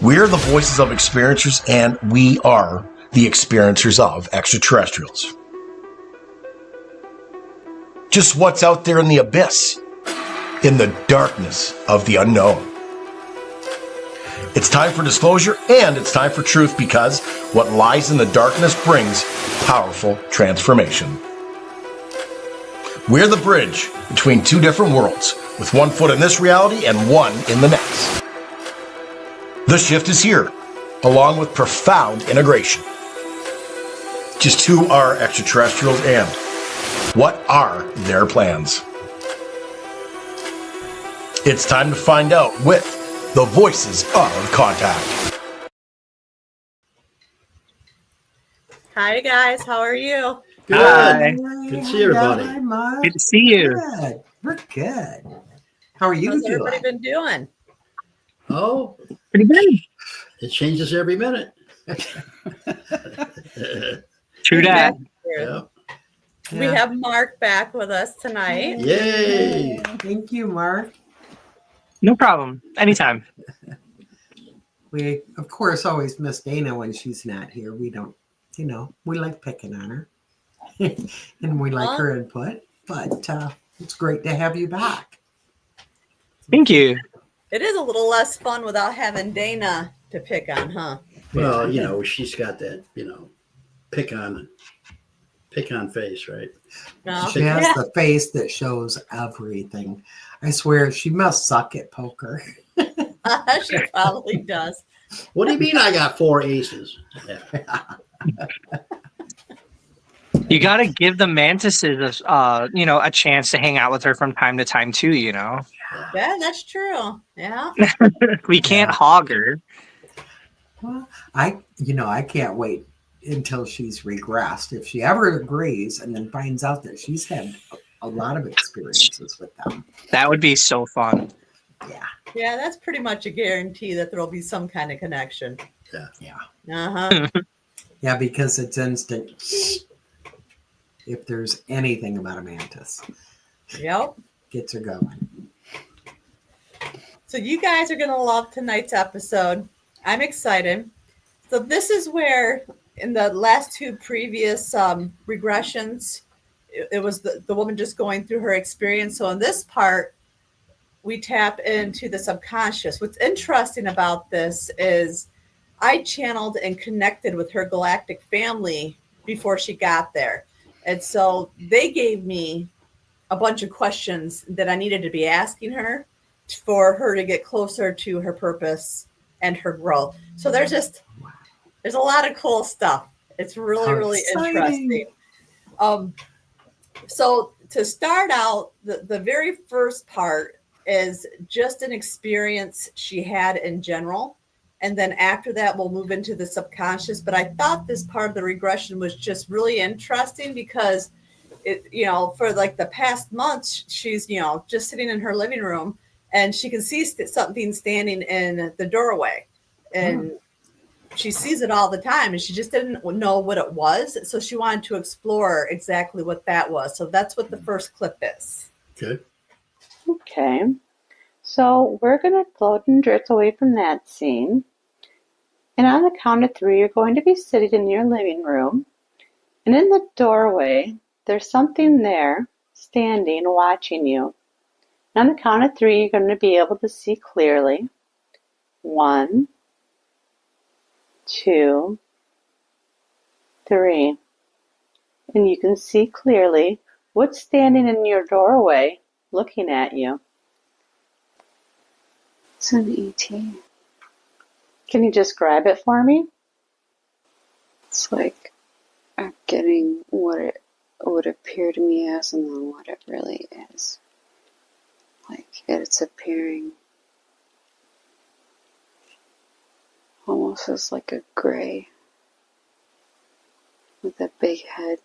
We're the voices of experiencers, and we are the experiencers of extraterrestrials. Just what's out there in the abyss, in the darkness of the unknown. It's time for disclosure and it's time for truth, because what lies in the darkness brings powerful transformation. We're the bridge between two different worlds, with one foot in this reality and one in the next. The shift is here, along with profound integration. Just who are extraterrestrials and what are their plans? It's time to find out with the Voices of Contact. Hi guys, how are you? Good. Hi. Good to see everybody. Hi, Mark. Good to see you. Good. We're good. How are you How's doing? everybody been doing? Oh, Pretty good. it changes every minute. True that. Yeah. We have Mark back with us tonight. Yay. Thank you, Mark. No problem. Anytime. We, of course, always miss Dana when she's not here. We don't, we like picking on her. And we like her input. But it's great to have you back. Thank you. It is a little less fun without having Dana to pick on, huh? Well, she's got that, pick on face, right? No? She has the face that shows everything. I swear she must suck at poker. She probably does. What do you mean I got 4 aces? Yeah. You got to give the mantises, a chance to hang out with her from time to time too. Yeah, that's true. Yeah. We can't hog her. Well, I can't wait until she's regressed. If she ever agrees and then finds out that she's had a lot of experiences with them. That would be so fun. Yeah. Yeah, that's pretty much a guarantee that there'll be some kind of connection. Yeah. Uh-huh. Yeah, because it's instant if there's anything about a mantis. Yep. Gets her going. So you guys are going to love tonight's episode. I'm excited. So this is where, in the last 2 previous regressions, it was the woman just going through her experience. So in this part, we tap into the subconscious. What's interesting about this is I channeled and connected with her galactic family before she got there. And so they gave me a bunch of questions that I needed to be asking her for her to get closer to her purpose and her growth. So there's a lot of cool stuff. It's really interesting. So to start out, the very first part is just an experience she had in general. And then after that, we'll move into the subconscious. But I thought this part of the regression was just really interesting because for like the past months, she's, just sitting in her living room and she can see something standing in the doorway. And she sees it all the time and she just didn't know what it was. So she wanted to explore exactly what that was. So that's what the first clip is. Good. Okay. So we're going to float and drift away from that scene. And on the count of 3, you're going to be sitting in your living room. And in the doorway, there's something there standing, watching you. And on the count of 3, you're going to be able to see clearly. 1, 2, 3. And you can see clearly what's standing in your doorway looking at you. It's an ET. Can you describe it for me? It's like I'm getting what it would appear to me as and then what it really is. Like it's appearing almost as like a gray with a big head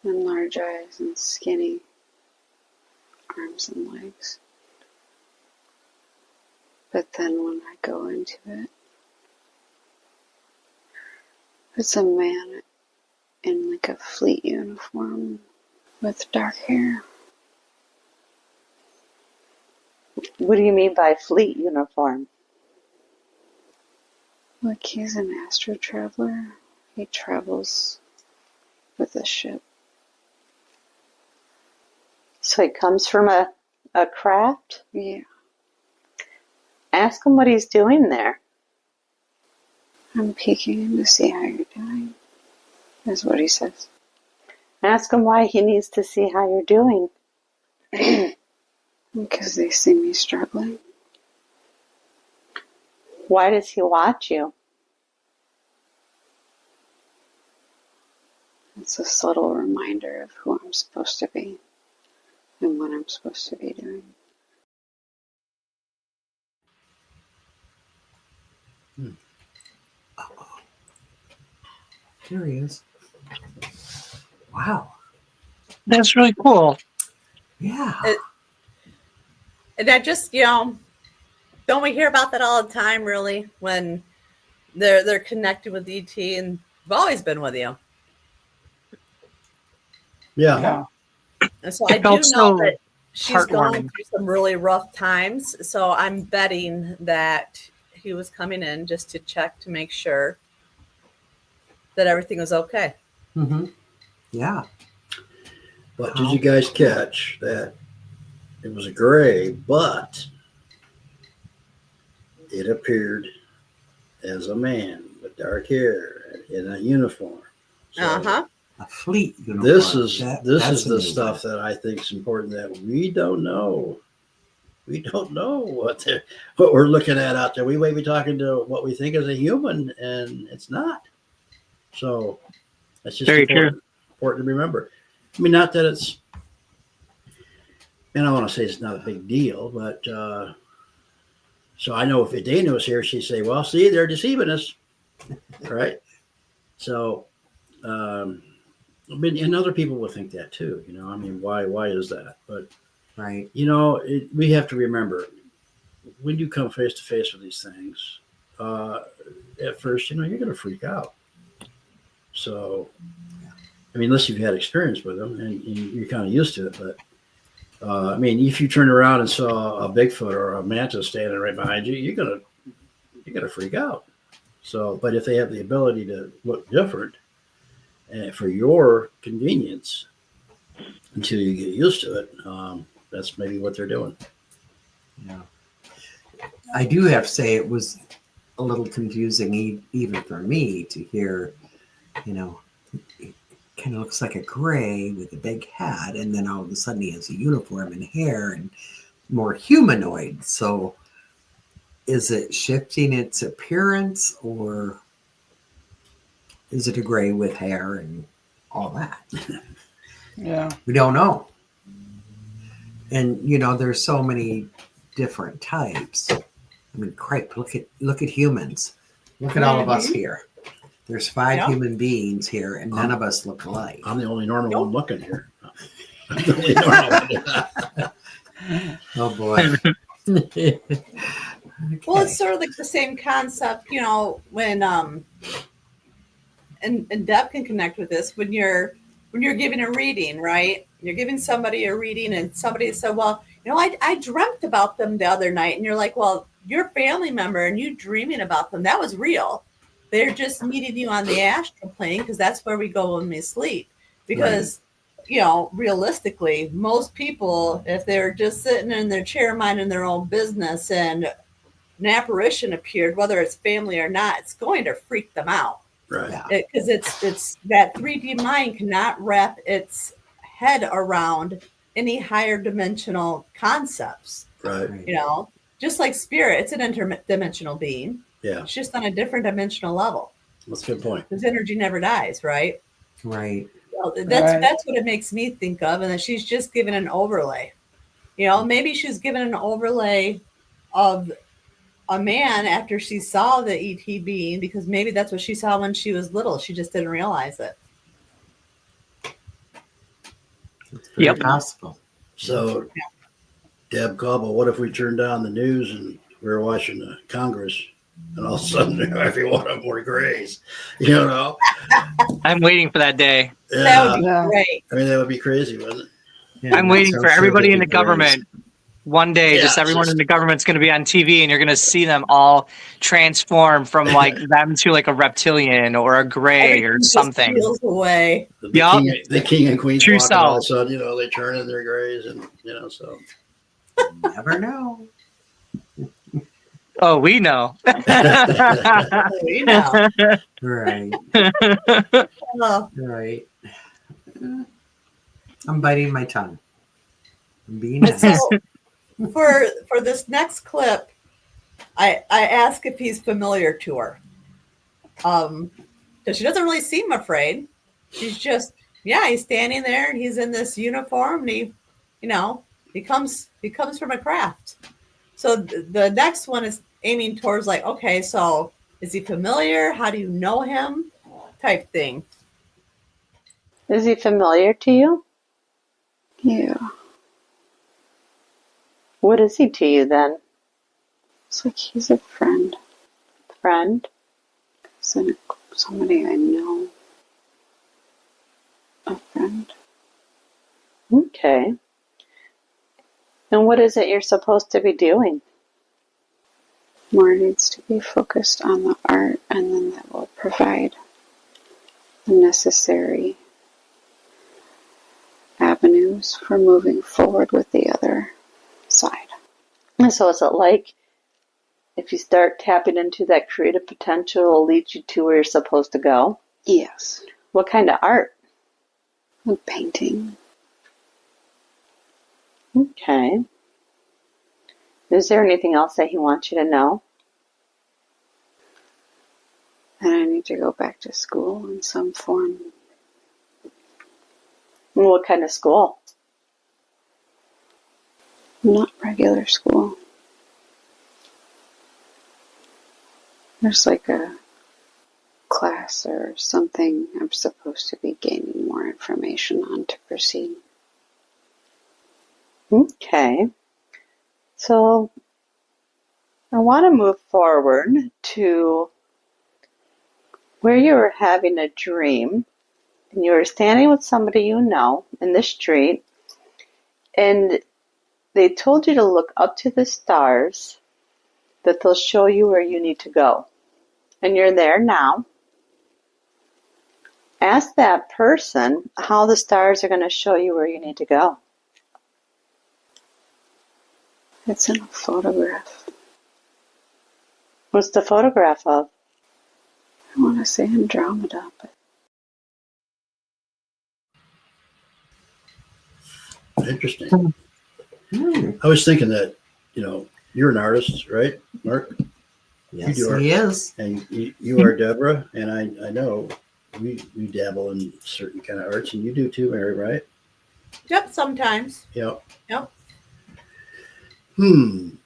and large eyes and skinny arms and legs. But then when I go into it, it's a man in like a fleet uniform with dark hair. What do you mean by fleet uniform? Like he's an astro traveler. He travels with a ship. So he comes from a craft? Yeah. Ask him what he's doing there. I'm peeking in to see how you're doing. That's what he says. Ask him why he needs to see how you're doing. Because they see me struggling. Why does he watch you? It's a subtle reminder of who I'm supposed to be and what I'm supposed to be doing. There he is. Wow. That's really cool. Yeah. And I just, don't we hear about that all the time, really, when they're connected with ET, and I've always been with you. Yeah. And so I It do know felt so that she's gone heartwarming. through some really rough times. So I'm betting that he was coming in just to check to make sure that everything was okay. Mm-hmm. Yeah. But did you guys catch that it was a gray, but it appeared as a man with dark hair in a uniform. So A fleet uniform. this is That's the amazing. stuff that I think is important that we don't know. We don't know what we're looking at out there. We may be talking to what we think is a human, and it's not. So that's just Very true. important to remember. I mean, not that it's, and I want to say it's not a big deal, but so I know if Dana was here, she'd say, "Well, see, they're deceiving us," right? So, I mean, and other people will think that too. I mean, why is that? But Right. we have to remember when you come face to face with these things. At first, you're going to freak out. So, I mean, unless you've had experience with them and you're kind of used to it, but. I mean, if you turn around and saw a Bigfoot or a mantis standing right behind you, you're gonna freak out. So, but if they have the ability to look different, and for your convenience, until you get used to it, that's maybe what they're doing. Yeah. I do have to say it was a little confusing even for me to hear, it kind of looks like a gray with a big hat, and then all of a sudden he has a uniform and hair and more humanoid. So is it shifting its appearance, or is it a gray with hair and all that? Yeah. We don't know. And there's so many different types. I mean, crap, look at humans. Look at all of us here. There's 5 human beings here, and none of us look alike. I'm the only normal one looking here. I'm the only normal one. Oh boy. Okay. Well, it's sort of like the same concept, when and Deb can connect with this when you're giving a reading, right? You're giving somebody a reading, and somebody said, "Well, I dreamt about them the other night," and you're like, "Well, your family member and you dreaming about them, that was real. They're just meeting you on the astral plane because that's where we go when we sleep." Because, realistically, most people, if they're just sitting in their chair minding their own business and an apparition appeared, whether it's family or not, it's going to freak them out. Right. Because it's that 3D mind cannot wrap its head around any higher dimensional concepts. Right. Just like spirit, it's an interdimensional being. Yeah. It's just on a different dimensional level. That's a good point. Because energy never dies, right? Right. Well, that's what it makes me think of, and that she's just given an overlay. Maybe she's given an overlay of a man after she saw the ET being, because maybe that's what she saw when she was little. She just didn't realize it. It's very possible. So, Deb Cobble, what if we turned on the news and we were watching the Congress, and all of a sudden every one of them were grays? I'm waiting for that day. That would be Yeah. great. I mean, that would be crazy, wouldn't it? Yeah, I'm waiting so for sure everybody they'd in the be government One day, Yeah, just everyone just- in the government's going to be on TV, and you're going to see them all transform from like them to like a reptilian or a gray or Everything just something. peels away. the king and queens True walking, all of a self. sudden, they turn in their grays, and so. Never know. Oh, we know. You know. Right. Oh, Right. I'm biting my tongue. I'm being and nice. so for this next clip, I ask if he's familiar to her. Because she doesn't really seem afraid. She's just, he's standing there and he's in this uniform and he comes from a craft. So the next one is aiming towards like, okay, so is he familiar? How do you know him? Type thing. Is he familiar to you? Yeah. What is he to you then? It's like he's a friend. Friend? Somebody I know. A friend. Okay. And what is it you're supposed to be doing? More needs to be focused on the art, and then that will provide the necessary avenues for moving forward with the other side. And so is it like if you start tapping into that creative potential, it'll lead you to where you're supposed to go? Yes. What kind of art? Like painting. Okay. Is there anything else that he wants you to know? And I need to go back to school in some form. What kind of school? Not regular school. There's like a class or something I'm supposed to be gaining more information on to proceed. Okay. So I want to move forward to where you were having a dream and you were standing with somebody you know in the street and they told you to look up to the stars, that they'll show you where you need to go. And you're there now. Ask that person how the stars are going to show you where you need to go. It's in a photograph. What's the photograph of? I want to say Andromeda, but Interesting. I was thinking that, you're an artist, right, Mark? Yes, You are. he is. And you are Deborah, and I know we dabble in certain kind of arts, and you do too, Mary, right? Yep, sometimes. Yep. Yep. Things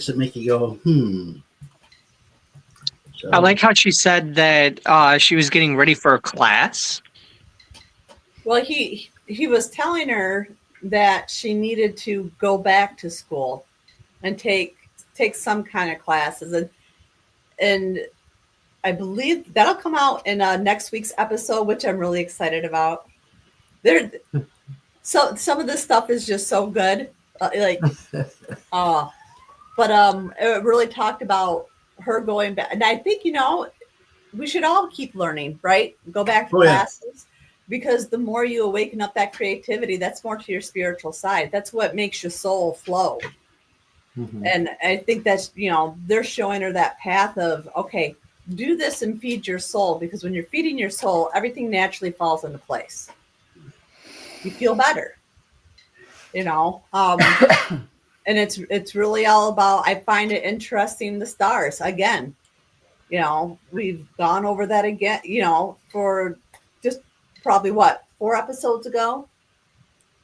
that make you go, So, I like how she said that she was getting ready for a class. Well, he was telling her that she needed to go back to school and take some kind of classes, and I believe that'll come out in next week's episode, which I'm really excited about. So some of this stuff is just so good, but it really talked about her going back, and I think we should all keep learning, right? Go back to classes. Because the more you awaken up that creativity, that's more to your spiritual side. That's what makes your soul flow. Mm-hmm. And I think that's, they're showing her that path of, okay, do this and feed your soul. Because when you're feeding your soul, everything naturally falls into place. You feel better, and it's really all about, I find it interesting, the stars. Again, we've gone over that again, for just probably 4 episodes ago,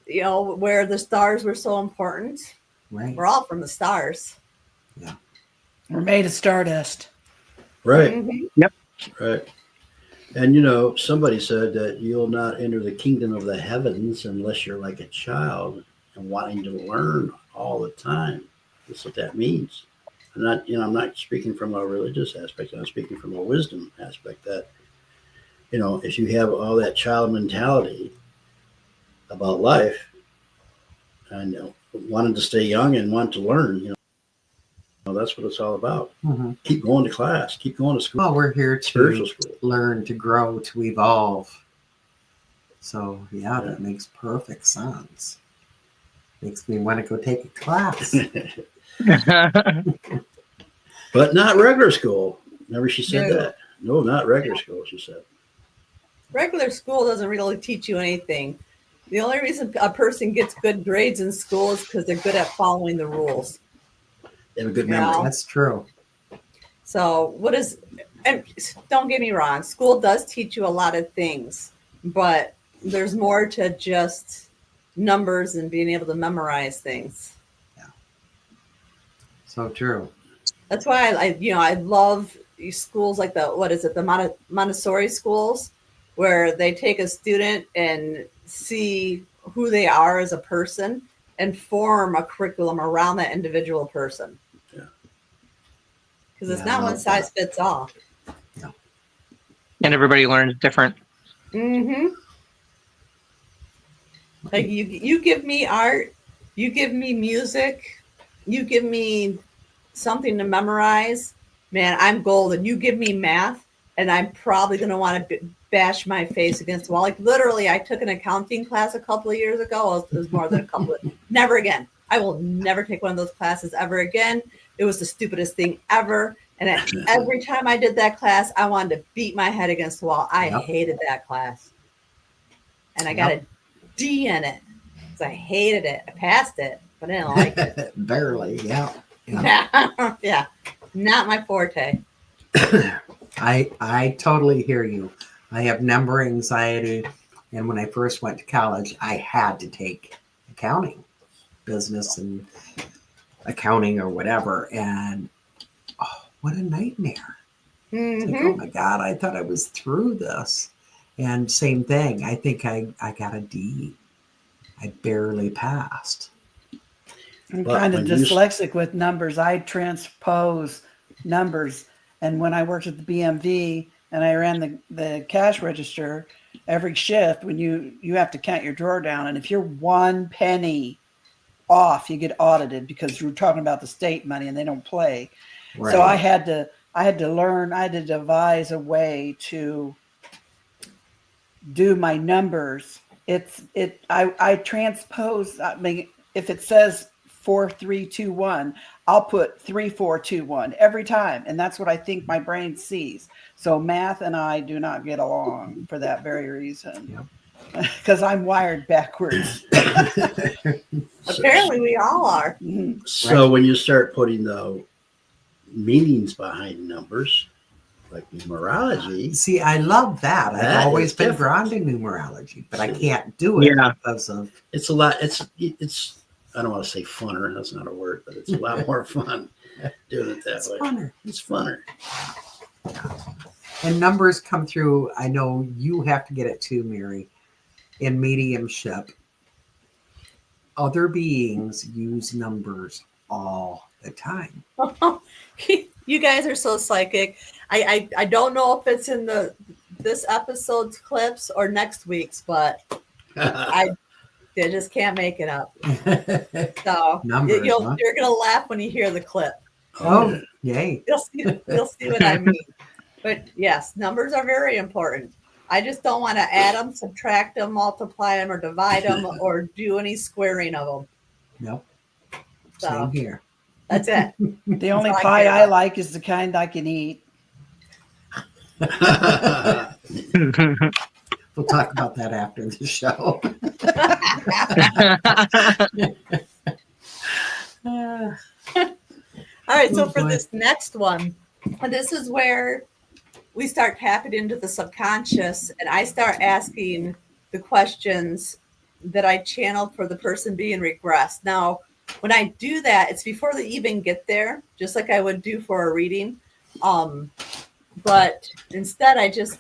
where the stars were so important. Right. We're all from the stars. Yeah. We're made of stardust. Right. Mm-hmm. Yep. Right. And somebody said that you'll not enter the kingdom of the heavens unless you're like a child and wanting to learn all the time. That's what that means. I'm not speaking from a religious aspect. I'm speaking from a wisdom aspect that, if you have all that child mentality about life, and wanted to stay young and want to learn. That's what it's all about. Mhm. Keep going to class. Keep going to school. Well, we're here Spiritual to school. learn, to grow, to evolve. So, yeah, Yeah. that makes perfect sense. Makes me want to go take a class. But not regular school. Remember she said No. that? No, not regular school, she said. Regular school doesn't really teach you anything. The only reason a person gets good grades in school is because they're good at following the rules. They have a good Yeah. memory. That's true. So and don't get me wrong, school does teach you a lot of things, but there's more to just numbers and being able to memorize things. So true. That's why I love schools like the Montessori schools, where they take a student and see who they are as a person and form a curriculum around that individual person. Yeah. Because it's Yeah, not I one love size that. fits all. And everybody learns different. Mm-hmm. Like you give me art, you give me music, you give me something to memorize, man, I'm golden. You give me math, and I'm probably going to want to bash my face against the wall. Like literally, I took an accounting class a couple of years ago. Well, it was more than a couple of, never again. I will never take one of those classes ever again. It was the stupidest thing ever. And every time I did that class, I wanted to beat my head against the wall. I hated that class. And I got a D in it because I hated it. I passed it, but I didn't like it. Barely, yeah. Yeah, not my forte. I totally hear you. I have number anxiety, and when I first went to college, I had to take accounting, business and accounting or whatever, and what a nightmare. It's like, oh my God, I thought I was through this. And same thing, I think I got a D. I barely passed. I'm But kind of when you dyslexic with numbers. I transpose numbers. And when I worked at the BMV and I ran the cash register, every shift, when you have to count your drawer down. And if you're 1 penny off, you get audited because you're talking about the state money and they don't play. Right. So I had to devise a way to do my numbers. I transpose. I mean, if it says 4-3-2-1, I'll put 3-4-2-1 every time, and that's what I think my brain sees. So math and I do not get along for that very reason, because I'm wired backwards. Apparently, we all are. So when you start putting the meanings behind numbers, like numerology. See, I love that. That I've always is been different. drawn to numerology, but I can't do it because of. It's a lot. It's. I don't want to say funner. That's not a word, but it's a lot more fun doing it that way. Funner. It's funner. And numbers come through. I know you have to get it too, Mary. In mediumship, other beings use numbers all the time. You guys are so psychic. I don't know if it's in this episode's clips or next week's, but I just can't make it up. So Numbers, you're gonna laugh when you hear the clip. Oh, yay! You'll see what I mean. But yes, numbers are very important. I just don't want to add them, subtract them, multiply them, or divide them, or do any squaring of them. Nope. So, same here. That's it. The only pie I like is the kind I can eat. We'll talk about that after the show. All right, so for this next one, this is where we start tapping into the subconscious, and I start asking the questions that I channeled for the person being regressed. Now, when I do that, it's before they even get there, just like I would do for a reading. But instead, I just,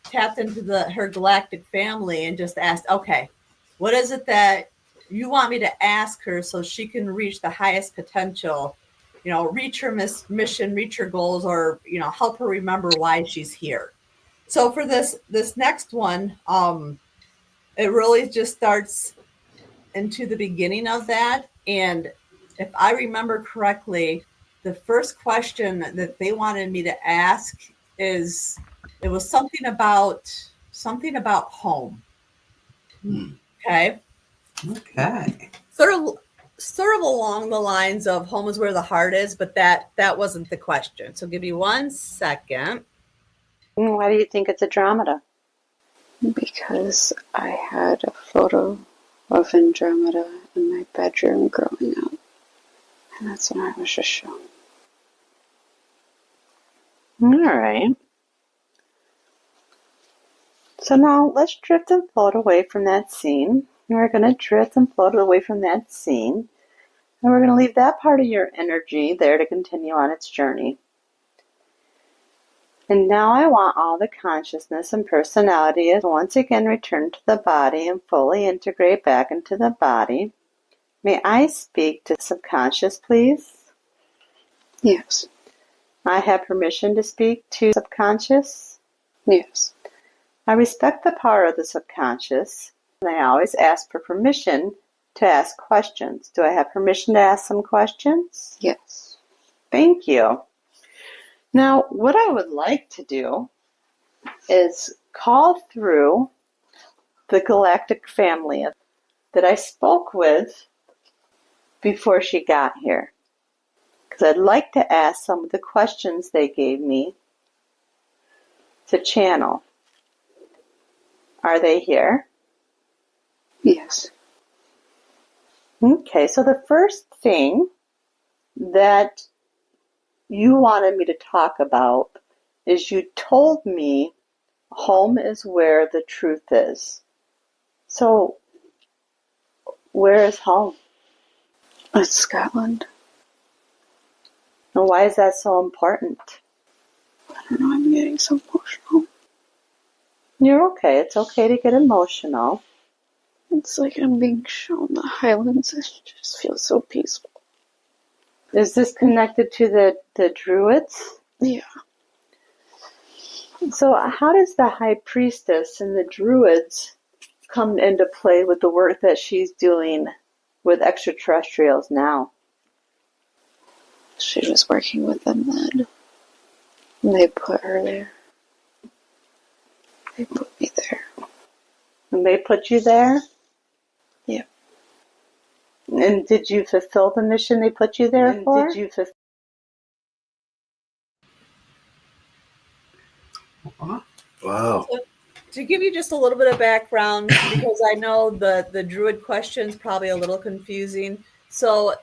tapped into her galactic family and just asked, okay, what is it that you want me to ask her so she can reach the highest potential, reach her mission, reach her goals, or, help her remember why she's here. So for this next one, it really just starts into the beginning of that, and if I remember correctly, the first question that they wanted me to ask is, it was something about home. Okay. Okay. Sort of along the lines of home is where the heart is, but that wasn't the question. So give me 1 second. Why do you think it's a dramata? Because I had a photo of Andromeda in my bedroom growing up. And that's what I was just shown. All right. So now let's drift and float away from that scene. We're going to drift and float away from that scene. And we're going to leave that part of your energy there to continue on its journey. And now I want all the consciousness and personality to once again return to the body and fully integrate back into the body. May I speak to subconscious, please? Yes. I have permission to speak to subconscious? Yes. I respect the power of the subconscious, and I always ask for permission to ask questions. Do I have permission to ask some questions? Yes. Thank you. Now, what I would like to do is call through the galactic family that I spoke with before she got here, because I'd like to ask some of the questions they gave me to channel. Are they here? Yes. Okay, so the first thing that you wanted me to talk about is you told me home is where the truth is. So, where is home? It's Scotland. And why is that so important? I don't know, I'm getting so emotional. You're okay. It's okay to get emotional. It's like I'm being shown the Highlands. It just feels so peaceful. Is this connected to the Druids? Yeah. So how does the High Priestess and the Druids come into play with the work that she's doing with extraterrestrials now? She was working with them then. And they put her there. They put me there. And they put you there? Yeah. And did you fulfill the mission they put you there for? Did you fulfill? Wow. So, to give you just a little bit of background, because I know the Druid question's probably a little confusing. So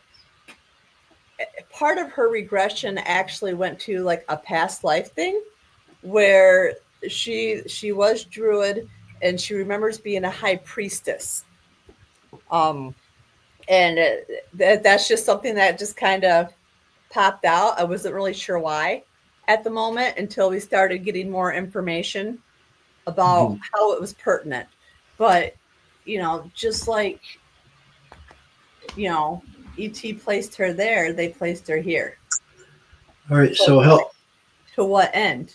part of her regression actually went to like a past life thing where she was Druid and she remembers being a high priestess. And that's just something that just kind of popped out. I wasn't really sure why at the moment until we started getting more information about how it was pertinent. But, just like, E.T. placed her there, they placed her here. All right. So help. To what end,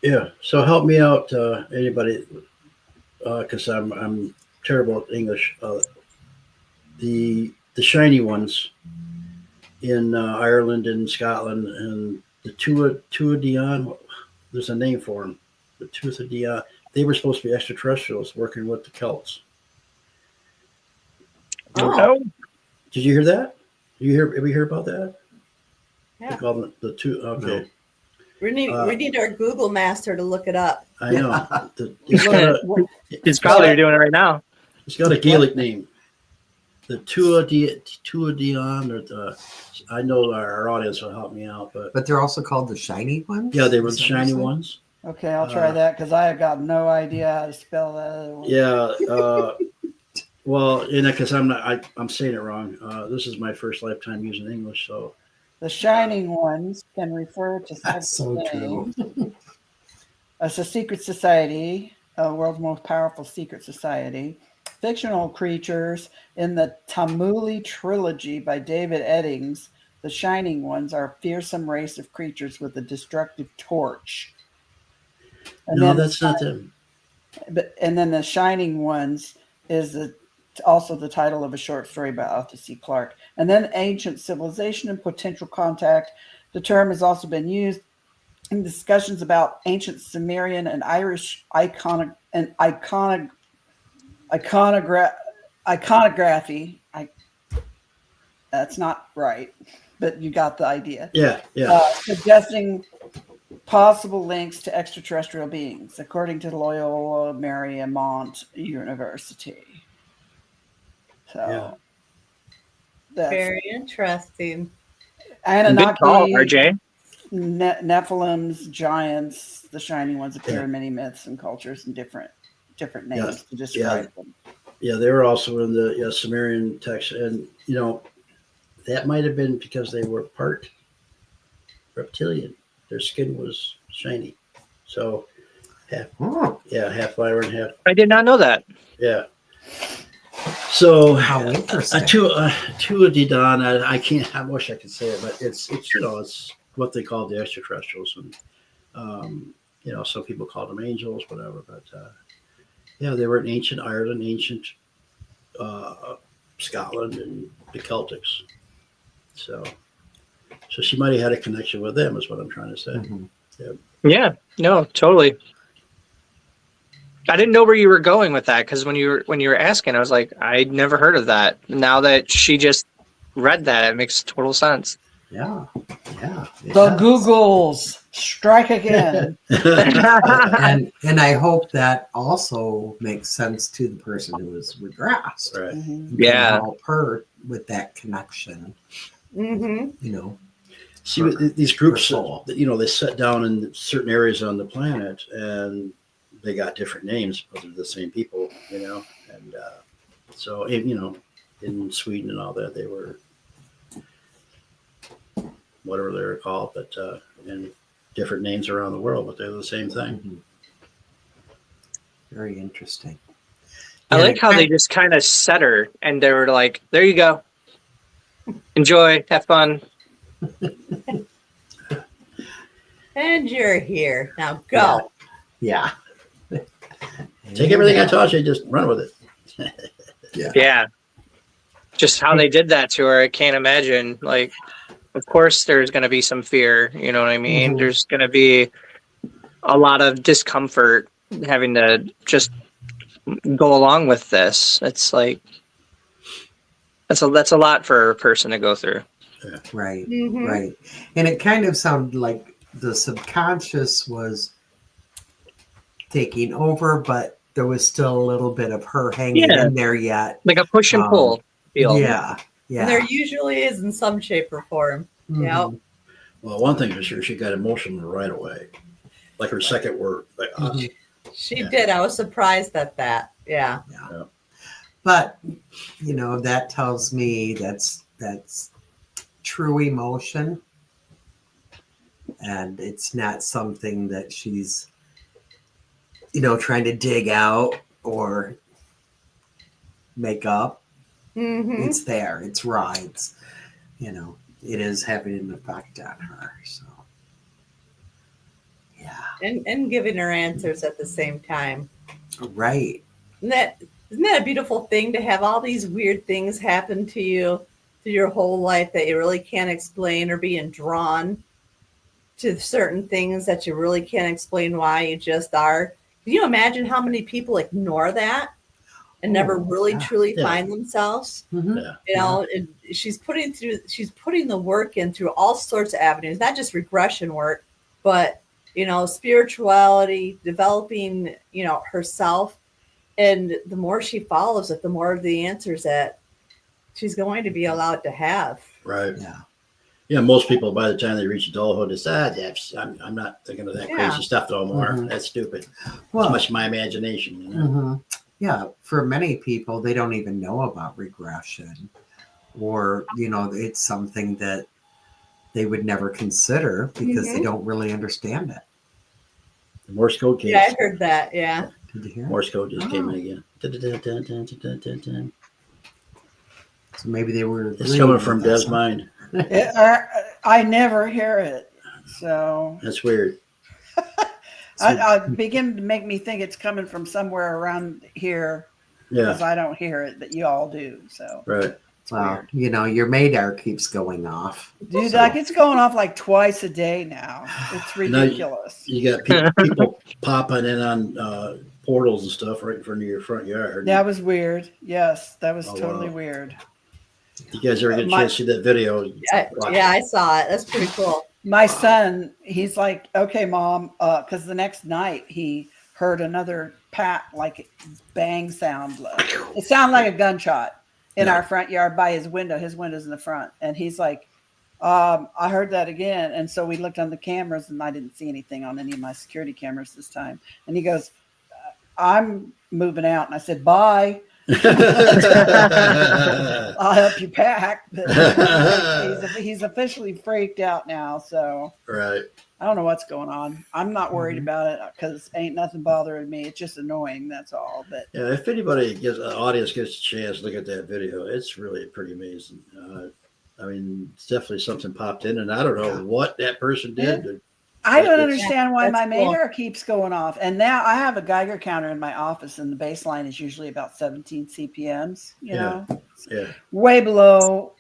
Yeah. So help me out, anybody, because I'm terrible at English. The shiny ones in Ireland and Scotland and the Tuatha. There's a name for them. The Tuatha. They were supposed to be extraterrestrials working with the Celts. Oh. Did you hear that? Did we hear about that? Yeah. They call them the two. Okay. No. We need our Google master to look it up. I know. He's probably doing it right now. It's got a Gaelic name. The Tuatha, or the, I know our audience will help me out, but they're also called the shiny ones. Yeah, they were the shiny ones. Okay, I'll try that because I have got no idea how to spell that other one. Yeah. Well, because I'm saying it wrong. This is my first lifetime using English, so. The shining ones can refer to That's so things. true. It's a secret society, the world's most powerful secret society. Fictional creatures in the Tamuli trilogy by David Eddings. The Shining Ones are a fearsome race of creatures with a destructive torch. And no, that's not them. And then the Shining Ones is the also the title of a short story by Arthur C. Clarke. And then ancient civilization and potential contact. The term has also been used in discussions about ancient Sumerian and Irish iconography. That's not right, but you got the idea. Yeah, yeah. Suggesting possible links to extraterrestrial beings, according to Loyola Marymount University. So that's Very interesting. Good call, Anunnaki, RJ. Nephilims, giants, the shining ones appear in many myths and cultures in different names to describe them. Yeah, they were also in the Sumerian text, and that might have been because they were part reptilian. Their skin was shiny, so half fire and half. I did not know that. Yeah. So How interesting. Tuatidon, I can't. I wish I could say it, but it's what they call the extraterrestrials, and some people call them angels, whatever. But they were in ancient Ireland, ancient Scotland, and the Celtics. So she might have had a connection with them, is what I'm trying to say. Mm-hmm. Yeah, no, totally. I didn't know where you were going with that, because when you were asking, I was like, I'd never heard of that. Now that she just read that, it makes total sense. Yeah. The Googles strike again. and I hope that also makes sense to the person who was regressed. Right. Mm-hmm. Yeah. Help her with that connection. Mm-hmm. See, these groups, they set down in certain areas on the planet, and they got different names, but they're the same people, and so in Sweden and all that, they were whatever they were called, but and different names around the world, but they're the same thing. Mm-hmm. Very interesting. I like how they just kind of set her, and they were like, there you go. Enjoy, have fun. And you're here. Now go. Yeah. Take everything I taught you, just run with it. Yeah. Just how they did that to her, I can't imagine. Like, of course there's going to be some fear, you know what I mean? Mm-hmm. There's going to be a lot of discomfort having to just go along with this. It's like, that's a lot for a person to go through. Right. Mhm. Right. And it kind of sounded like the subconscious was taking over, but there was still a little bit of her hanging in there yet. Like a push and pull feel. Yeah. Yeah. And there usually is in some shape or form. Mhm. Yeah. Well, one thing for sure, she got emotional right away, like her second word. Like, Mhm. She did. I was surprised at that. Yeah. But that tells me that's true emotion, and it's not something that she's trying to dig out or make up. Mm-hmm. It's there. It's raw. It's it is having an effect on her. So yeah. And giving her answers at the same time. Right. Isn't that a beautiful thing to have all these weird things happen to you through your whole life that you really can't explain, or being drawn to certain things that you really can't explain why you just are? Can you imagine how many people ignore that and never really truly find themselves? Mhm. Yeah. And she's putting the work in through all sorts of avenues, not just regression work, but spirituality, developing herself. And the more she follows it, the more of the answers that she's going to be allowed to have. Right. Yeah. Yeah, most people by the time they reach adulthood decide, I'm not thinking of that crazy stuff no more. Mhm. That's stupid. Well, It's much my imagination. mhm. Yeah, for many people, they don't even know about regression, or it's something that they would never consider because they don't really understand it. The Morse code came. Yeah, I heard that. Yeah. Did you hear? Morse code just came in again. So maybe they were. It's coming from Deb's mind. I never hear it, so That's weird. I begin to make me think it's coming from somewhere around here. because I don't hear it, but you all do. So Right. it's Well, weird. you know, your radar keeps going off. Dude, so- like it's going off like twice a day now. It's Now ridiculous. You got people popping in on portals and stuff right in front of your front yard. That was weird. Yes, that was Oh, totally wow. weird. You guys ever get a chance to see that video? Yeah, I saw it. That's pretty cool. My son, he's like, okay, Mom, because the next night he heard another like bang sound. It sounded like a gunshot in our front yard by his window. His window's in the front. And he's like, I heard that again. And so we looked on the cameras and I didn't see anything on any of my security cameras this time. And he goes, I'm moving out. And I said, bye. I'll help you pack. But he's officially freaked out now. So Right. I don't know what's going on. I'm not worried about it because ain't nothing bothering me. It's just annoying. That's all. But Yeah, if anybody gets an audience gets a chance to look at that video, it's really pretty amazing. I mean, it's definitely something popped in, and I don't know what that person did. I don't It's- understand why my That's cool. radar keeps going off. And now I have a Geiger counter in my office, and the baseline is usually about 17 CPMs. You know, Yeah. way below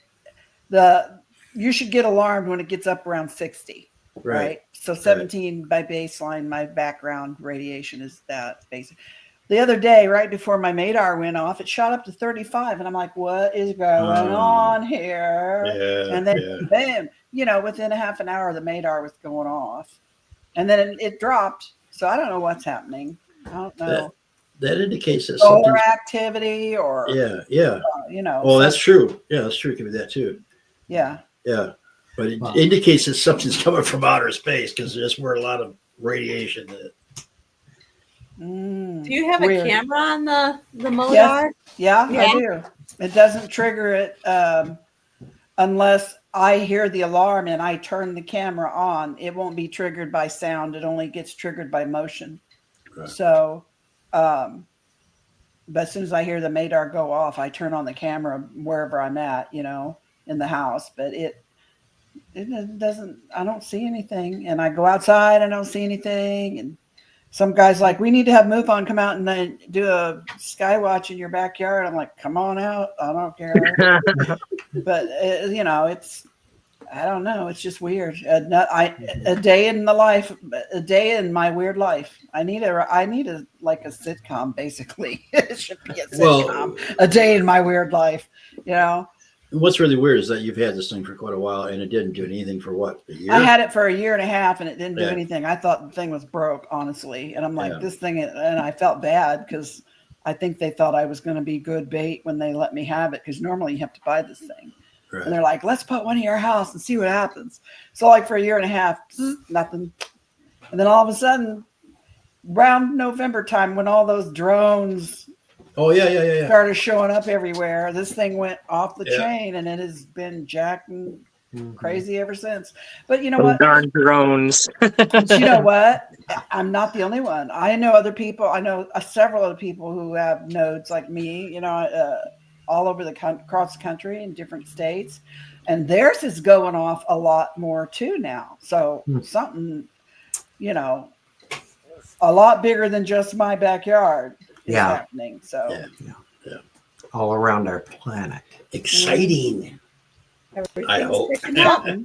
you should get alarmed when it gets up around 60. Right. So 17 by baseline, my background radiation is that basic. The other day, right before my Madar went off, it shot up to 35. And I'm like, what is going on here? Yeah. And then bam, you know, within a half an hour, the Madar was going off. And then it dropped. So I don't know what's happening. I don't know. That indicates that Solar something. activity or, Yeah. you know. Oh, that's true. Yeah, that's true. It could be that too. Yeah. Yeah. But it indicates that something's coming from outer space because that's where a lot of radiation is. Do you have Weird. a camera on the Modar? Yeah, I do. It doesn't trigger it unless I hear the alarm and I turn the camera on. It won't be triggered by sound. It only gets triggered by motion. Right. So, but as soon as I hear the Madar go off, I turn on the camera wherever I'm at, you know, in the house. But it doesn't, I don't see anything. And I go outside, I don't see anything. And some guy's like, we need to have MUFON come out and then do a sky watch in your backyard. I'm like, come on out. I don't care. But, you know, I don't know. It's just weird. A day in the life, a day in my weird life. I need a like a sitcom, basically. It should be a sitcom. A day in my weird life, you know. What's really weird is that you've had this thing for quite a while and it didn't do anything for what, a year? I had it for a year and a half and it didn't do Yeah. anything. I thought the thing was broke, honestly. And I'm like, Yeah. this thing, and I felt bad because I think they thought I was going to be good bait when they let me have it. Because normally you have to buy this thing. Right. And they're like, let's put one in your house and see what happens. So like for a year and a half, nothing. And then all of a sudden, around November time, when all those drones Oh, yeah. started showing up everywhere, this thing went off the Yeah. chain and it has been jacking crazy ever since. But you know Those what? darn drones. But you know what? I'm not the only one. I know other people. I know several other people who have nodes like me, you know, all over across the country in different states. And theirs is going off a lot more too now. So something, you know, a lot bigger than just my backyard is happening. So Yeah. All around our planet. Exciting. I hope. Picking up. We're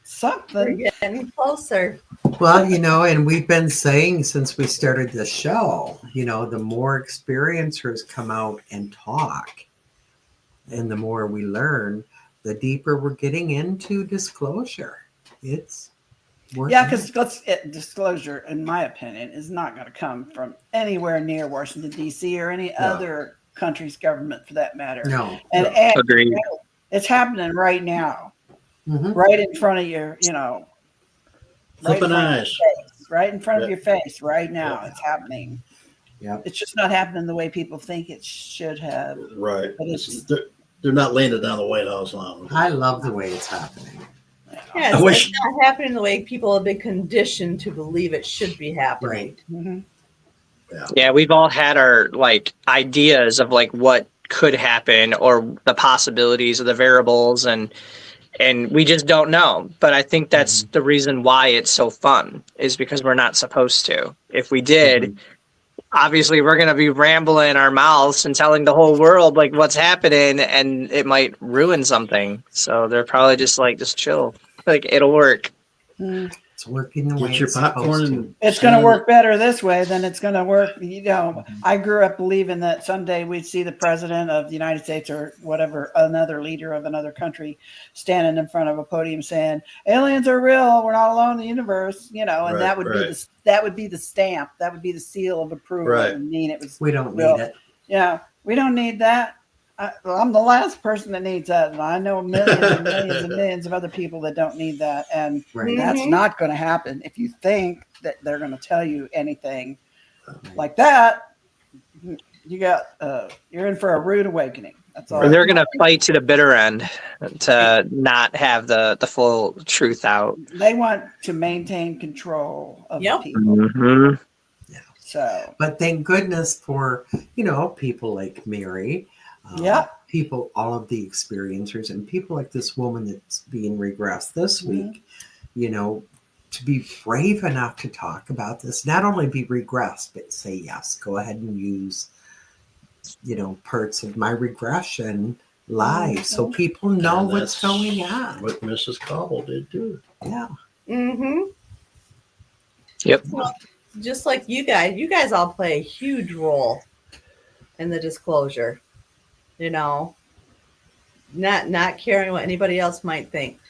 something. getting closer. Well, you know, and we've been saying since we started the show, you know, the more experiencers come out and talk and the more we learn, the deeper we're getting into disclosure. It's Yeah, because disclosure, in my opinion, is not going to come from anywhere near Washington, D.C. or any other country's government for that matter. No. And Agreed. it's happening right now, Mhm. right in front of your, you know, Flipping in front of eyes. your face, right in front of Yeah. your face right now. It's happening. Yeah. It's just not happening the way people think it should have. Right. But it's- They're not laying it down the White House lawn. I love the way it's happening. Yeah, I wish- it's not happening the way people have been conditioned to believe it should be happening. Right. Mhm. Yeah, we've all had our like ideas of like what could happen or the possibilities of the variables and we just don't know. But I think that's the reason why it's so fun is because we're not supposed to. If we did, obviously we're going to be rambling our mouths and telling the whole world like what's happening, and it might ruin something. So they're probably just like, just chill. Like, it'll work. It's working the way Get your it's popcorn supposed to. and It's going to work better this way than it's going to work. I grew up believing that someday we'd see the president of the United States or whatever, another leader of another country, standing in front of a podium saying, aliens are real. We're not alone in the universe, and Right, that would be that would be the stamp. That would be the seal of approval. Right. And mean it was. We don't real. need it. Yeah, we don't need that. I'm the last person that needs that. And I know millions and millions and millions of other people that don't need that. And Right. that's not going to happen. If you think that they're going to tell you anything like that, you're in for a rude awakening. That's all. Or they're going to fight to the bitter end to not have the full truth out. They want to maintain control of the people. Mm-hmm. So, But thank goodness for, people like Mary. People, all of the experiencers, and people like this woman that's being regressed this week, to be brave enough to talk about this, not only be regressed, but say, yes, go ahead and use, parts of my regression live so people know And what's that's going on. What Mrs. Cobble did too. Yeah. Mm-hmm. Yep. Well, just like you guys all play a huge role in the disclosure. Not caring what anybody else might think.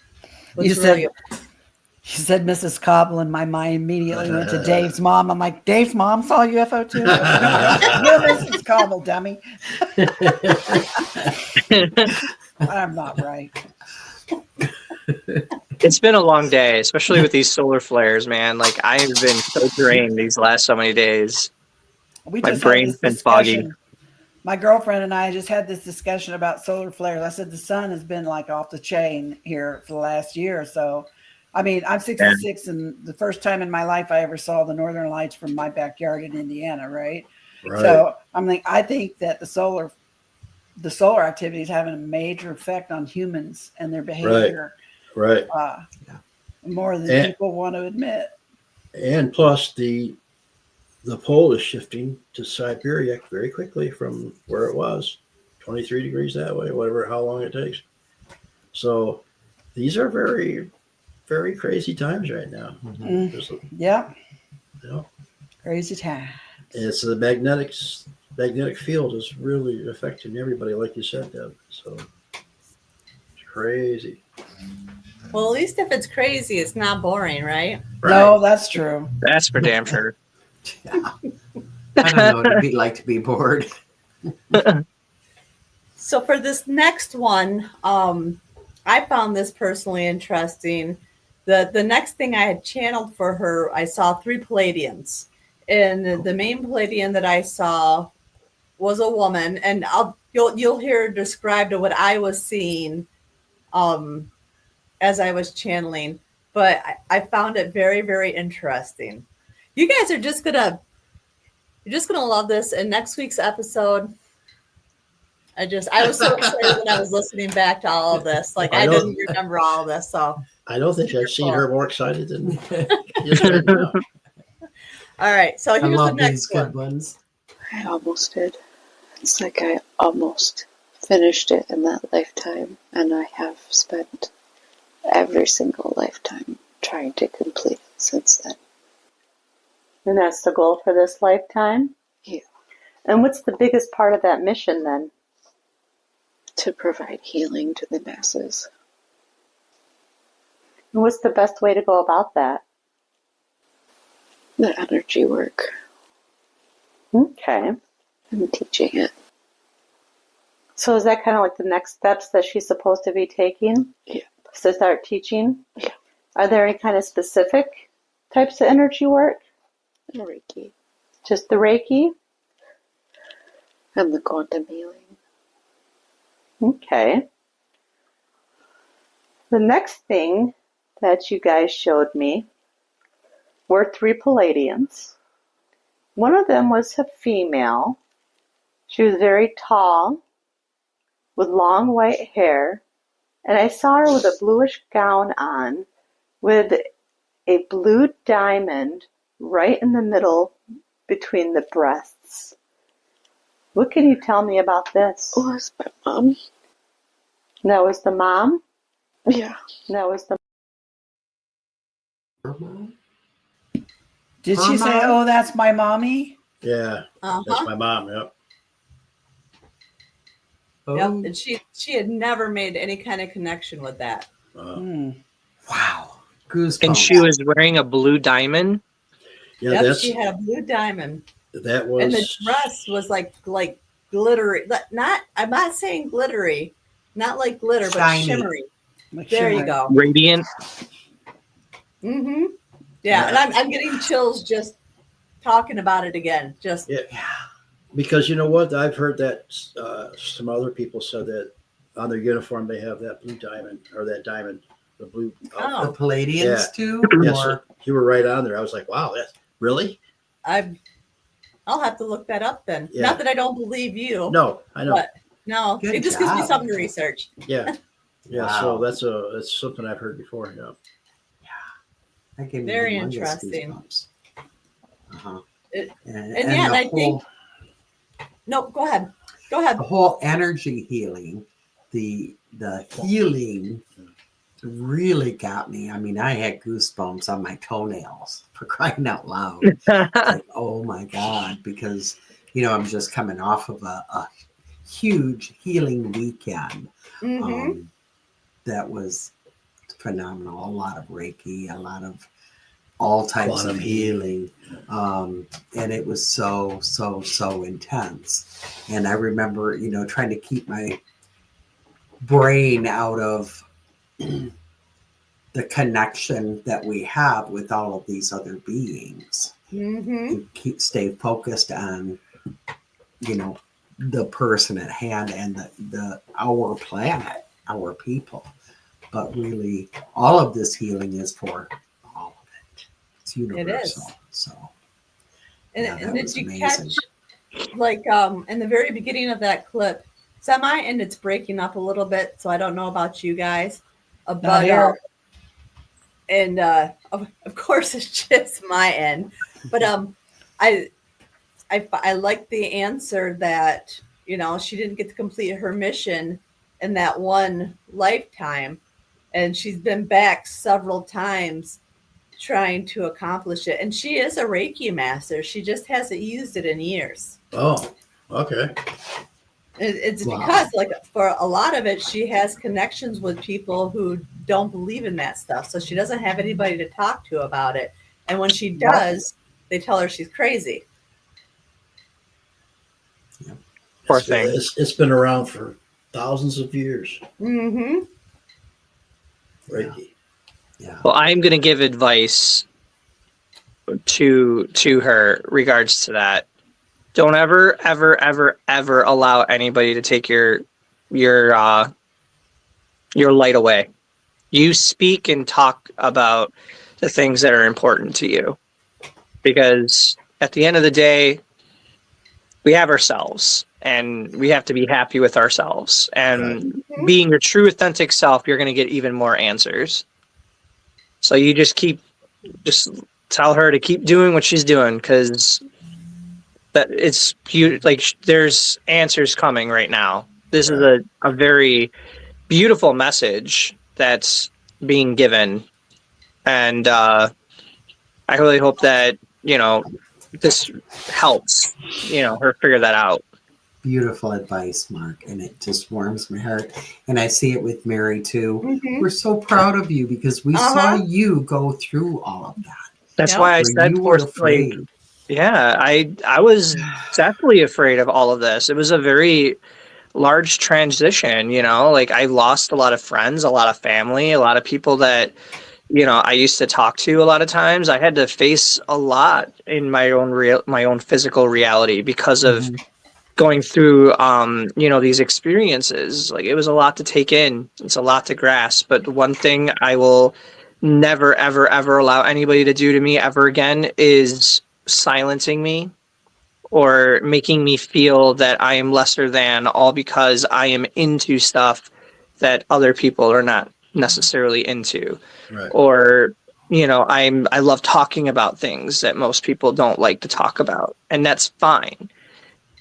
you said Mrs. Cobble, and my mind immediately went to Dave's mom. I'm like, Dave's mom saw UFO too? You're Mrs. Cobble, dummy. I'm not right. It's been a long day, especially with these solar flares, man. Like, I have been so drained these last so many days. My brain's been foggy. My girlfriend and I just had this discussion about solar flares. I said the sun has been like off the chain here for the last year or so. I mean, I'm 66, and the first time in my life I ever saw the northern lights from my backyard in Indiana, right? So I think that the solar activity is having a major effect on humans and their behavior. Right. More than people want to admit. And plus the pole is shifting to Siberia very quickly from where it was, 23 degrees that way, how long it takes. So these are very, very crazy times right now. Crazy time. It's the magnetic field is really affecting everybody, like you said, Deb. So it's crazy. Well, at least if it's crazy, it's not boring, right? No, that's true. That's for damn sure. Yeah. I don't know what it'd be like to be bored. So for this next one, I found this personally interesting. The next thing I had channeled for her, I saw 3 Palladians. And the main Palladian that I saw was a woman, and you'll hear described what I was seeing as I was channeling. But I found it very, very interesting. You guys are just gonna love this. In next week's episode, I was so excited when I was listening back to all of this. Like, I didn't remember all of this, so I don't think I've seen her more excited than just right now. All right, so here's the next good ones. I almost did. It's like I almost finished it in that lifetime, and I have spent every single lifetime trying to complete it since then. And that's the goal for this lifetime? Yeah. And what's the biggest part of that mission then? To provide healing to the masses. And what's the best way to go about that? The energy work. Okay. I'm teaching it. So is that kind of like the next steps that she's supposed to be taking? Yeah. To start teaching? Yeah. Are there any kind of specific types of energy work? Reiki. Just the Reiki? And the quantum healing. Okay. The next thing that you guys showed me were 3 Palladians. One of them was a female. She was very tall, with long white hair, and I saw her with a bluish gown on, with a blue diamond right in the middle between the breasts. What can you tell me about this? Oh, it's my mom. That was the mom? Yeah. That was the Her mom? Did Her she say, mom? "Oh, that's my mommy"? Yeah, that's Uh-huh. my mom. Yep. Oh, Yep. And she had never made any kind of connection with that. Hmm. wow. Goosebumps. And she was wearing a blue diamond. Yeah, Yep, that's she had a blue diamond. that And the was. dress was like glittery. Not I'm not saying glittery, not like glitter, Shiny. but shimmery. Like There you shimmer. go. Radiant. Mm-hmm. Yeah, and I'm getting chills just talking about it again. Just Yeah, Yeah. because you know what? I've heard that some other people said that on their uniform they have that blue diamond or that diamond, the blue. The oh, Palladians Yeah. too? Yes, Or you were right on there. I was like, wow, that's really? I'll have to look that up then. Yeah. Not that I don't believe you. No, I know. But no, Good it just gives me job. something to research. Yeah, yeah. Wow. So that's something I've heard before. Yeah. that gave me Very humongous interesting. goosebumps. Uh-huh. It- And yeah, and the I think- No, go ahead. Go ahead. the whole energy healing, the healing really got me. I mean, I had goosebumps on my toenails for crying out loud. Like, oh my God, because I'm just coming off of a huge healing weekend. Mm-hmm. That was phenomenal. A lot of Reiki, a lot of all types Quantum of healing. And it was so intense. And I remember, trying to keep my brain out of the connection that we have with all of these other beings Mm-hmm. and stay focused on, the person at hand and the our planet, our people. But really, all of this healing is for all of it. It's universal. So, And, yeah, and that did was you amazing. catch, like, in the very beginning of that clip, semi, and it's breaking up a little bit, so I don't know about you guys. But here. and of course it's just my end. But I like the answer that she didn't get to complete her mission in that one lifetime, and she's been back several times trying to accomplish it. And she is a Reiki master. She just hasn't used it in years. Oh, okay. It's Wow. because, like, for a lot of it, she has connections with people who don't believe in that stuff. So she doesn't have anybody to talk to about it. And when she does, they tell her she's crazy. Poor thing. It's been around for thousands of years. Mm-hmm. Reiki. Yeah. Well, I'm going to give advice to her regards to that. Don't ever allow anybody to take your light away. You speak and talk about the things that are important to you, because at the end of the day, we have ourselves and we have to be happy with ourselves. And being your true authentic self, you're going to get even more answers. So you just tell her to keep doing what she's doing, because that it's like there's answers coming right now. This is a very beautiful message that's being given, and I really hope that this helps her figure that out. Beautiful advice, Mark, and it just warms my heart. And I see it with Mary too. Mm-hmm. We're so proud of you because we saw you go through all of that. That's why I said, you were afraid. yeah, I was definitely afraid of all of this. It was a very large transition, like I lost a lot of friends, a lot of family, a lot of people that I used to talk to a lot of times. I had to face a lot in my own physical reality because of going through these experiences. Like, it was a lot to take in. It's a lot to grasp. But one thing I will never ever allow anybody to do to me ever again is silencing me or making me feel that I am lesser than, all because I am into stuff that other people are not necessarily into. Right. Or I love talking about things that most people don't like to talk about, and that's fine.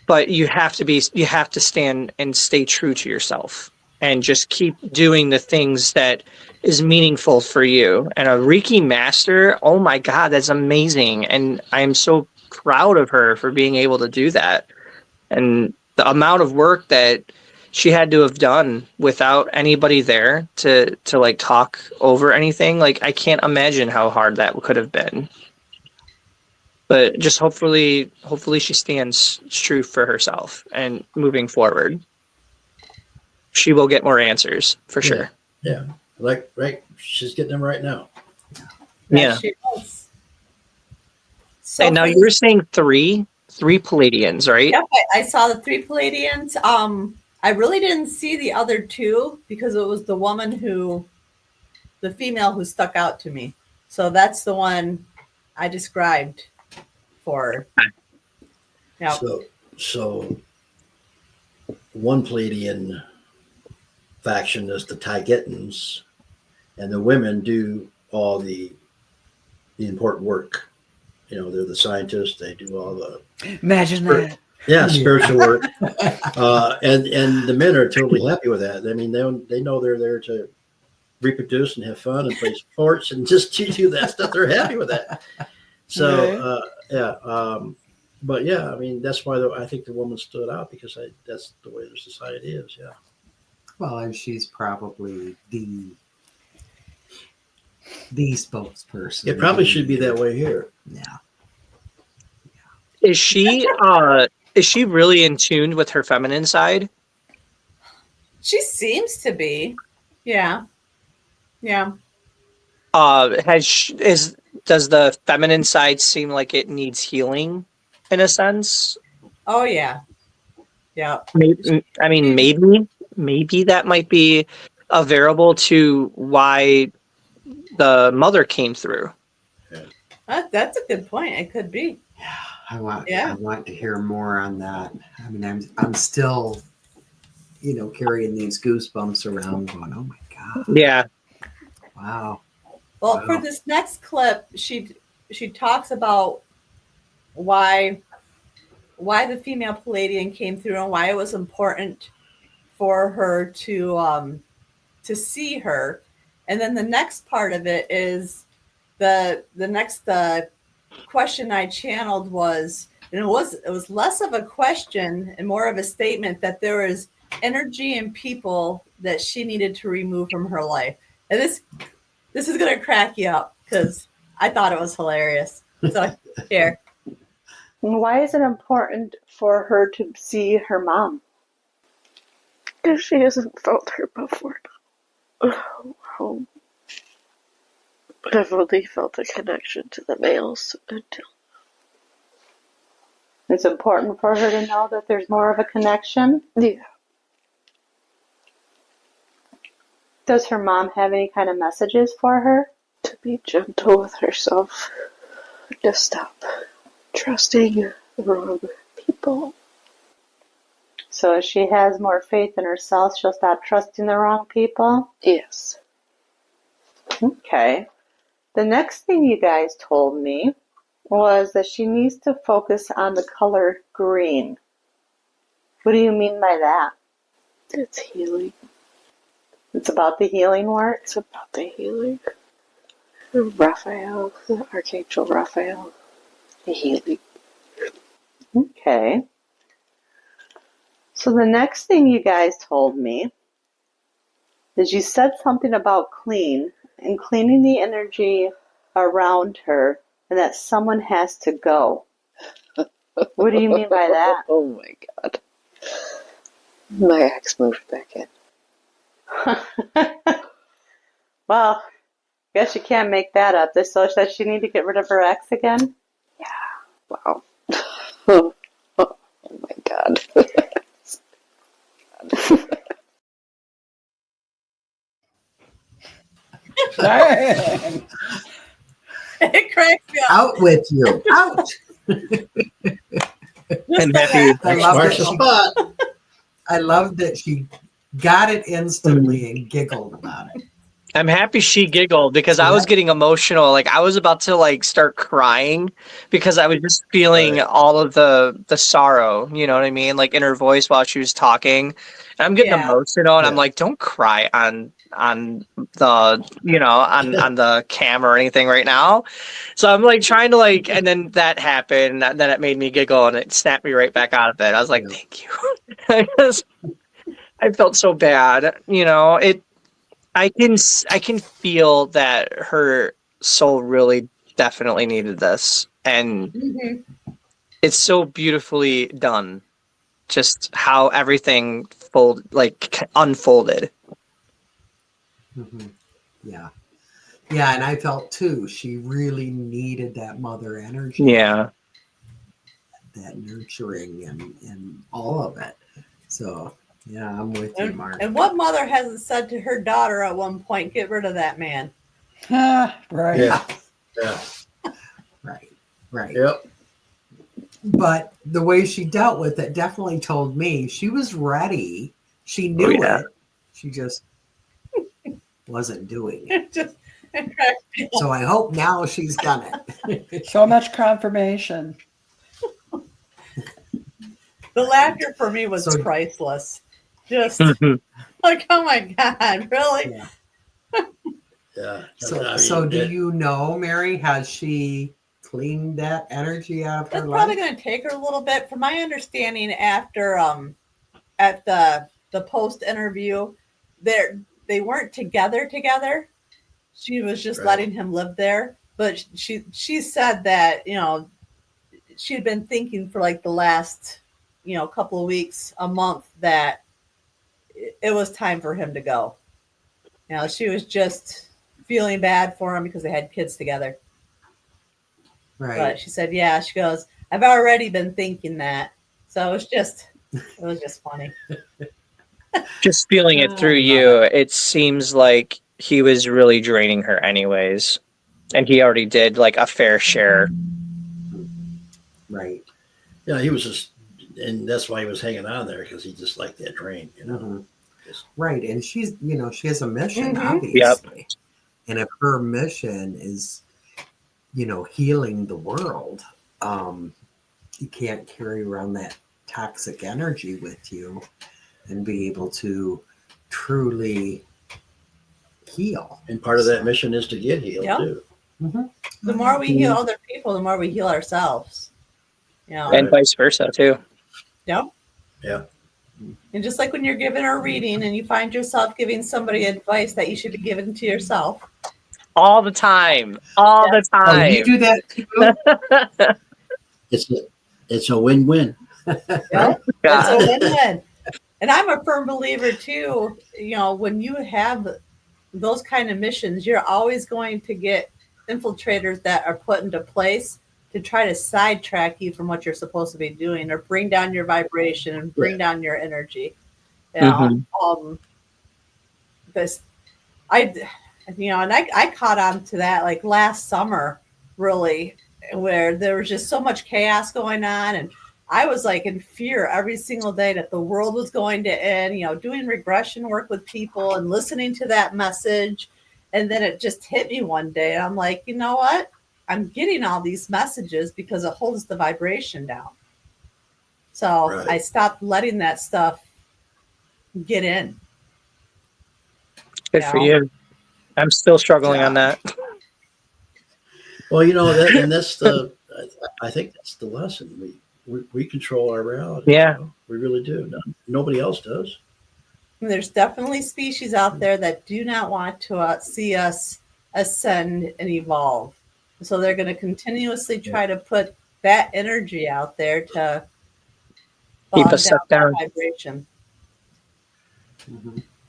But you have to stand and stay true to yourself and just keep doing the things that is meaningful for you. And a Reiki master, oh my God, that's amazing. And I'm so proud of her for being able to do that. And the amount of work that she had to have done without anybody there to like talk over anything, like I can't imagine how hard that could have been. But just hopefully she stands true for herself, and moving forward, she will get more answers for sure. Yeah. Right. She's getting them right now. Yeah. She was. So And now you were saying three Palladians, right? Yep, I saw the 3 Palladians. I really didn't see the other 2 because it was the female who stuck out to me. So that's the one I described for her. Yeah. So one Palladian faction is the Taigetans, and the women do all the important work. They're the scientists. They do all the Imagine that. Yeah, spiritual work. And the men are totally happy with that. I mean, they know they're there to reproduce and have fun and play sports and just to do that stuff. They're happy with that. So, but yeah, I mean, that's why I think the woman stood out, because that's the way the society is. Yeah. Well, and she's probably the spokesperson. It probably should be that way here. Yeah. Is she really in tune with her feminine side? She seems to be. Yeah. Yeah. Does the feminine side seem like it needs healing in a sense? Oh yeah. Yeah. Maybe that might be a variable to why the mother came through. That's a good point. It could be. I want to hear more on that. I mean, I'm still, carrying these goosebumps around, going, "Oh my God!" Yeah. Wow. Well, for this next clip, she talks about why the female Palladian came through and why it was important for her to see her. And then the next part of it is the next question I channeled was, and it was less of a question and more of a statement that there was energy and people that she needed to remove from her life. And this is going to crack you up because I thought it was hilarious. So here. Why is it important for her to see her mom? Because she hasn't felt her before. But I've only felt a connection to the males until. It's important for her to know that there's more of a connection? Yeah. Does her mom have any kind of messages for her? To be gentle with herself. To stop trusting the wrong people. So as she has more faith in herself, she'll stop trusting the wrong people? Yes. Okay. The next thing you guys told me was that she needs to focus on the color green. What do you mean by that? It's healing. It's about the healing work? It's about the healing. Raphael, the Archangel Raphael, the healing. Okay. So the next thing you guys told me is you said something about clean and cleaning the energy around her, and that someone has to go. What do you mean by that? Oh my God. My ex moved back in. Well, guess you can't make that up. So does she need to get rid of her ex again? Yeah. Wow. Oh my God. It cracks me up. Out with you. Out. And happy. I love that she got it instantly and giggled about it. I'm happy she giggled because So I was that- getting emotional. Like I was about to like start crying because I was just feeling all of the sorrow, you know what I mean? Like in her voice while she was talking. And I'm getting Yeah. emotional and I'm Yeah. like, don't cry on the on the camera or anything right now. So I'm like trying to like, and then that happened, and then it made me giggle and it snapped me right back out of it. I was like, Yeah. thank you. I felt so bad, I can feel that her soul really definitely needed this, and Mhm. it's so beautifully done. Just how everything unfolded. Mhm. Yeah. Yeah, and I felt too. She really needed that mother energy, Yeah, that nurturing, and all of it. So yeah, I'm with you, Mark. And what mother hasn't said to her daughter at one point, get rid of that man? Right. Yeah. Yeah. Right. Yep. But the way she dealt with it definitely told me she was ready. She knew yeah. it. She just wasn't doing it. Just So I hope now she's done it. So much confirmation. the laughter for me was So- priceless. Just like, oh my God, really? Yeah. Yeah. So do you know, Mary, has she cleaned that energy out of her That's probably life? going to take her a little bit. From my understanding, after at the post interview, they weren't together. She was just Right. letting him live there. But she said that she had been thinking for like the last couple of weeks, a month, that it was time for him to go. She was just feeling bad for him because they had kids together. Right. But she said, yeah, she goes, I've already been thinking that. So it was just funny. Just feeling it through I love you, it seems like he was really draining her anyways, and he already did like a fair share. Right. Yeah, he was just, and that's why he was hanging on there because he just liked that drain, you know. Mhm. Just- Right. And she's, she has a mission, Mhm. obviously. And if her mission is, healing the world, you can't carry around that toxic energy with you and be able to truly heal. And part of that mission is to get healed Yeah. too. The more we heal other people, the more we heal ourselves. And vice versa too. Yeah. Yeah. And just like when you're giving a reading and you find yourself giving somebody advice that you should be giving to yourself. All the time. All the Oh, time. you do that too? It's a win-win. Yeah. It's God. a win-win. And I'm a firm believer too, when you have those kind of missions, you're always going to get infiltrators that are put into place to try to sidetrack you from what you're supposed to be doing, or bring down your vibration and bring down your energy. This, I caught on to that like last summer, really, where there was just so much chaos going on, and I was like in fear every single day that the world was going to end, doing regression work with people and listening to that message. And then it just hit me one day. And I'm like, you know what? I'm getting all these messages because it holds the vibration down. So Right. I stopped letting that stuff get in. Good for you. I'm still struggling on that. Well, that's I think that's the lesson. We control our reality. Yeah. We really do. Nobody else does. And there's definitely species out there that do not want to see us ascend and evolve. So they're going to continuously try to put that energy out there to Keep bog us sucked down. that vibration.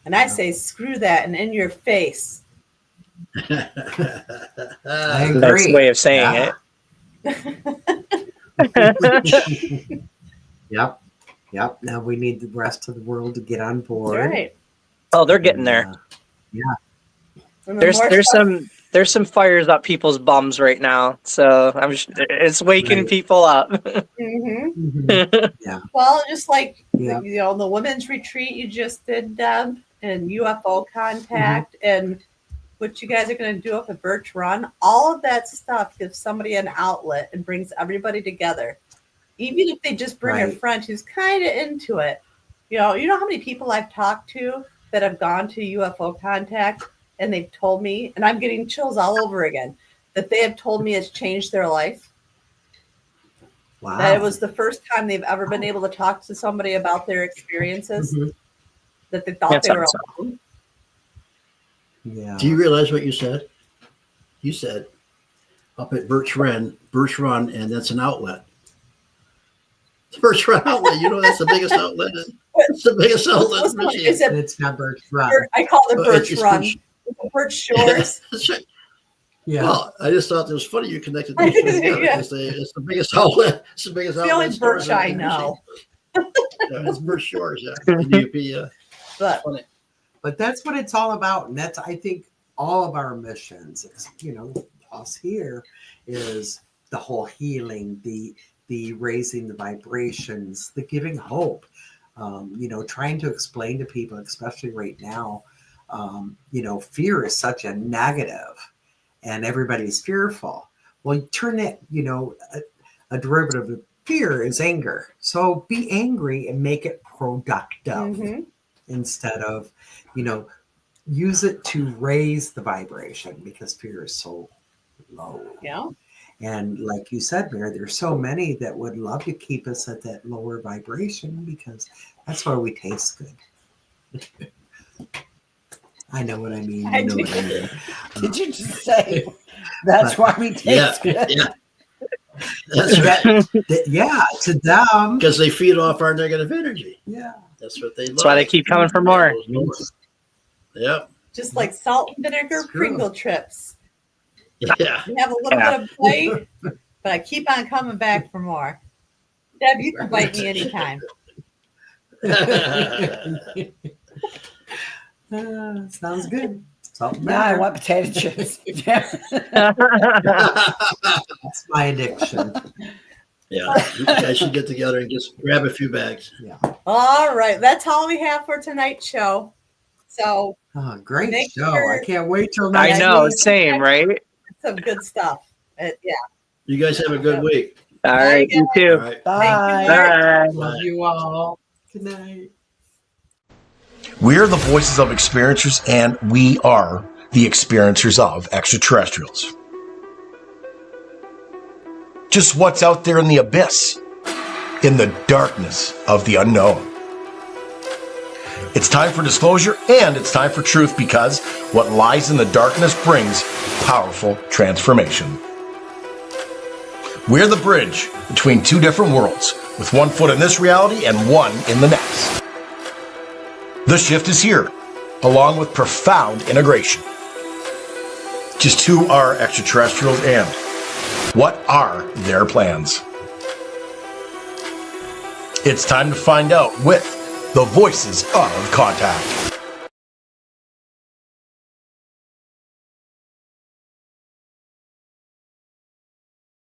And I say, screw that, and in your face. I Nice agree. way of saying it. Yep. Now we need the rest of the world to get on board. Right. Oh, they're getting there. And the There's some fires up people's bums right now, so it's waking people up. Mm-hmm. Well, just like Yeah. the women's retreat you just did, Deb, and UFO contact, and what you guys are going to do up at Birch Run, all of that stuff gives somebody an outlet and brings everybody together. Even if they just bring a Right. friend who's kind of into it. You know how many people I've talked to that have gone to UFO contact and they've told me, and I'm getting chills all over again, that they have told me it's changed their life. Wow. That it was the first time they've ever been able to talk to somebody about their experiences, Mhm. that they thought That's they were awesome. alone. Yeah. Do you realize what you said? You said up at Birch Run, and that's an outlet. The Birch Run outlet, that's the biggest outlet. It's the biggest outlet in Michigan. Is it It's not Birch Run. I call it Oh, Birch it's Run. Birch- Birch Shores. That's right. Yeah. Well, I just thought it was funny you connected those two together Yeah. because it's the biggest outlet. It's the biggest It's the outlet. only stores Birch I in know. Michigan. Yeah, it's Birch Shores, yeah. In UP, But funny. But that's what it's all about. And that's, I think, all of our missions, us here, is the whole healing, the raising the vibrations, the giving hope, trying to explain to people, especially right now, fear is such a negative and everybody's fearful. Well, you turn it, a derivative of fear is anger. So be angry and make it productive mhm. instead of, use it to raise the vibration because fear is so low. Yeah. And like you said, Mary, there's so many that would love to keep us at that lower vibration because that's why we taste good. I know what I mean. I You know do. what I mean. Did you just say that's why we taste Yeah, good? yeah. That's right. Yeah, to them. Because they feed off our negative energy. Yeah. That's what they love. That's why they keep coming for more. Yep. Just like salt and vinegar It's true. Pringle trips. Yeah. You have a little bit of bite, but I keep on coming back for more. Deb, you can bite me anytime. Sounds good. Something Now I better. want potato chips. That's my addiction. Yeah. You guys should get together and just grab a few bags. Yeah. All right. That's all we have for tonight's show. So Oh, great Make show. sure- I can't wait till I next know, week. same, right? some good stuff. Yeah. You guys have a good week. All right, you All too. right. Bye. Bye. Love you all. Good night. We're the voices of experiencers, and we are the experiencers of extraterrestrials. Just what's out there in the abyss, in the darkness of the unknown. It's time for disclosure and it's time for truth because what lies in the darkness brings powerful transformation. We're the bridge between two different worlds, with one foot in this reality and one in the next. The shift is here, along with profound integration. Just who are extraterrestrials and what are their plans? It's time to find out with the Voices of Contact.